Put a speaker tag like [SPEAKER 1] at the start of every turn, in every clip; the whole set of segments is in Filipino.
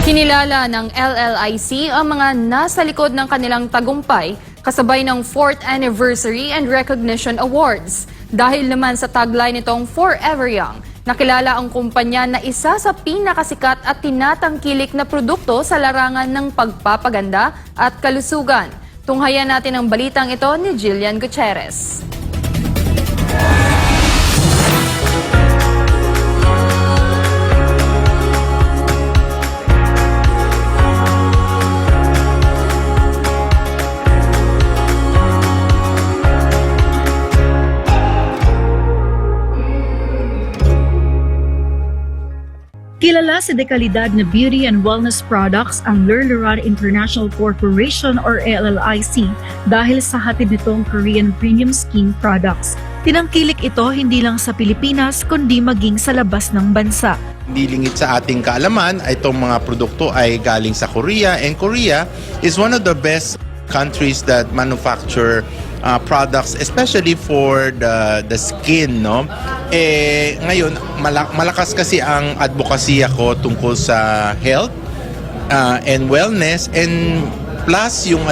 [SPEAKER 1] Kinilala ng LLIC ang mga nasa likod ng kanilang tagumpay kasabay ng 4th Anniversary and Recognition Awards. Dahil naman sa tagline nitong Forever Young, nakilala ang kumpanya na isa sa pinakasikat at tinatangkilik na produkto sa larangan ng pagpapaganda at kalusugan. Tunghayan natin ang balitang ito ni Jillian Gutierrez.
[SPEAKER 2] Kilala sa dekalidad na beauty and wellness products ang Lurluran International Corporation or LLIC dahil sa hatid nitong Korean premium skin products. Tinangkilik ito hindi lang sa Pilipinas kundi maging sa labas ng bansa.
[SPEAKER 3] Hindi lingid sa ating kaalaman, itong mga produkto ay galing sa Korea, and Korea is one of the best countries that manufacture products especially for the skin, no? Ngayon malakas kasi ang advocacy ko tungkol sa health and wellness, and plus yung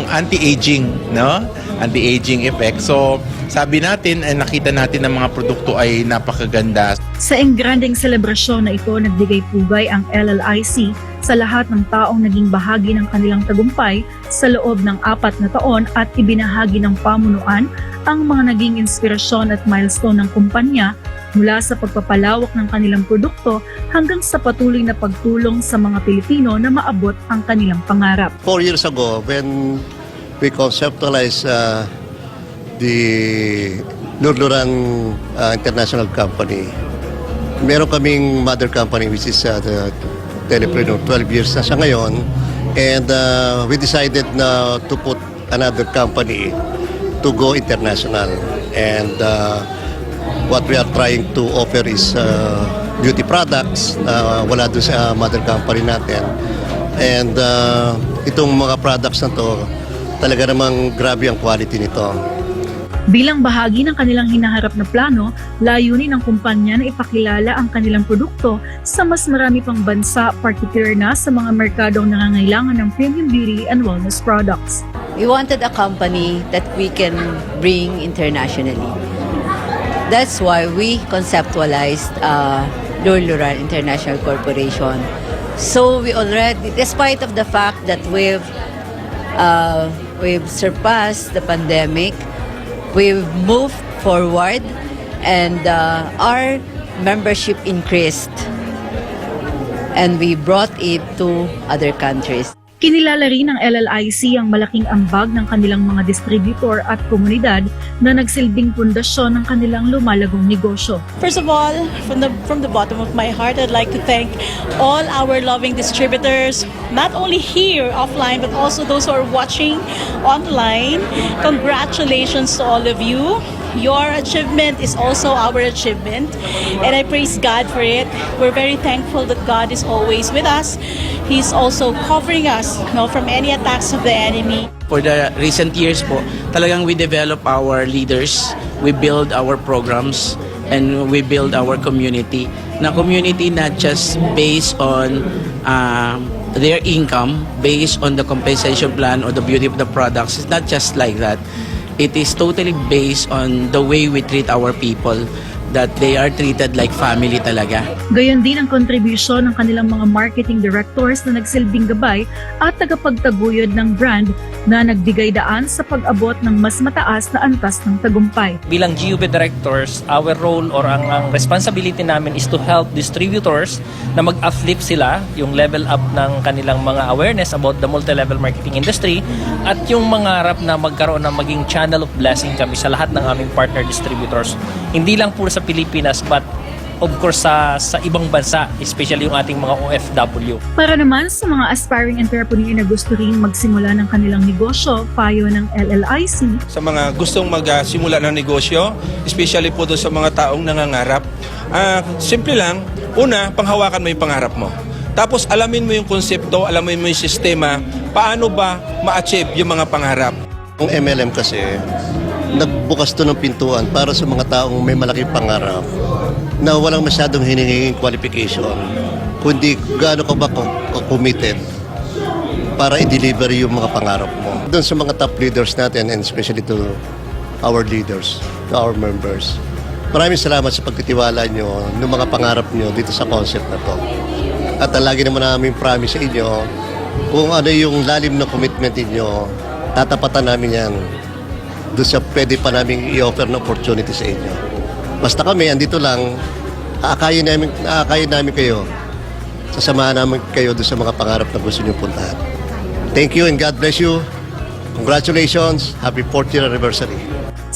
[SPEAKER 3] anti-aging, no? Anti-aging effect. So sabi natin, nakita natin ng mga produkto ay napakaganda.
[SPEAKER 2] Sa engrandeng selebrasyon na ito, nagbigay pugay ang LLIC sa lahat ng taong naging bahagi ng kanilang tagumpay sa loob ng 4 na taon at ibinahagi ng pamunuan ang mga naging inspirasyon at milestone ng kumpanya mula sa pagpapalawak ng kanilang produkto hanggang sa patuloy na pagtulong sa mga Pilipino na maabot ang kanilang pangarap.
[SPEAKER 4] 4 years ago, when we conceptualized the Lurluran International Company, meron kaming mother company which is the Telepreneur. 12 years na siya ngayon, and we decided na to put another company to go international, and what we are trying to offer is beauty products na wala doon sa mother company natin, and itong mga products na to talaga namang grabe ang quality nito.
[SPEAKER 2] Bilang bahagi ng kanilang hinaharap na plano, layunin ng kumpanya na ipakilala ang kanilang produkto sa mas marami pang bansa, particular na sa mga merkadong nangangailangan ng premium beauty and wellness products.
[SPEAKER 5] We wanted a company that we can bring internationally. That's why we conceptualized Lurluran International Corporation. So we already, despite of the fact that we've surpassed the pandemic, we've moved forward, and our membership increased, and we brought it to other countries.
[SPEAKER 2] Kinilala rin ng LLIC ang malaking ambag ng kanilang mga distributor at komunidad na nagsilbing pundasyon ng kanilang lumalagong negosyo.
[SPEAKER 6] First of all, from the bottom of my heart, I'd like to thank all our loving distributors, not only here offline, but also those who are watching online. Congratulations to all of you. Your achievement is also our achievement, and I praise God for it. We're very thankful that God is always with us. He's also covering us, from any attacks of the enemy.
[SPEAKER 7] For the recent years po, talagang we develop our leaders, we build our programs, and we build our community. Na community not just based on their income, based on the compensation plan or the beauty of the products. It's not just like that. It is totally based on the way we treat our people, that they are treated like family talaga.
[SPEAKER 2] Gayon din ang kontribusyon ng kanilang mga marketing directors na nagsilbing gabay at tagapagtaguyod ng brand na nagbigay daan sa pag-abot ng mas mataas na antas ng tagumpay.
[SPEAKER 8] Bilang GUB directors, our role or ang responsibility namin is to help distributors na mag-uplift sila, yung level up ng kanilang mga awareness about the multi-level marketing industry, at yung mangarap na magkaroon ng maging channel of blessing kami sa lahat ng aming partner distributors. Hindi lang puro sa Pilipinas, but of course sa ibang bansa, especially yung ating mga OFW.
[SPEAKER 2] Para naman sa mga aspiring entrepreneur na gusto rin magsimula ng kanilang negosyo, payo ng LLIC.
[SPEAKER 9] Sa mga gustong magsimula ng negosyo, especially po doon sa mga taong nangangarap, simple lang, una, panghawakan mo yung pangarap mo. Tapos alamin mo yung konsepto, alamin mo yung sistema, paano ba ma-achieve yung mga pangarap.
[SPEAKER 4] Ang MLM kasi, nagbukas to ng pintuan para sa mga taong may malaking pangarap na walang masyadong hinihinging qualification, kundi gaano ka ba committed para i-deliver yung mga pangarap mo. Doon sa mga top leaders natin and especially to our leaders, to our members, maraming salamat sa pagtitiwala nyo ng mga pangarap nyo dito sa concept na to. At lagi naman namin promise sa inyo, kung ano yung lalim na commitment ninyo, tatapatan namin yan doon sa pwede pa namin i-offer na opportunity sa inyo. Basta kami, andito lang, aakayin namin kayo, sasamahan namin kayo doon sa mga pangarap na gusto nyo puntahan. Thank you and God bless you. Congratulations. Happy 4th year anniversary.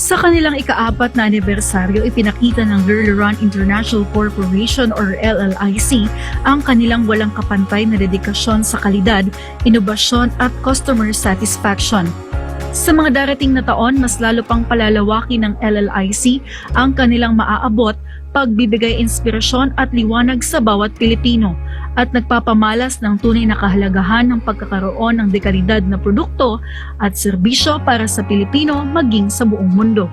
[SPEAKER 2] Sa kanilang ika-4 na anibersaryo, ipinakita ng Luluran International Corporation or LLIC ang kanilang walang kapantay na dedikasyon sa kalidad, inobasyon at customer satisfaction. Sa mga darating na taon, mas lalo pang palalawakin ng LLIC ang kanilang maaabot, pagbibigay inspirasyon at liwanag sa bawat Pilipino at nagpapamalas ng tunay na kahalagahan ng pagkakaroon ng dekalidad na produkto at serbisyo para sa Pilipino maging sa buong mundo.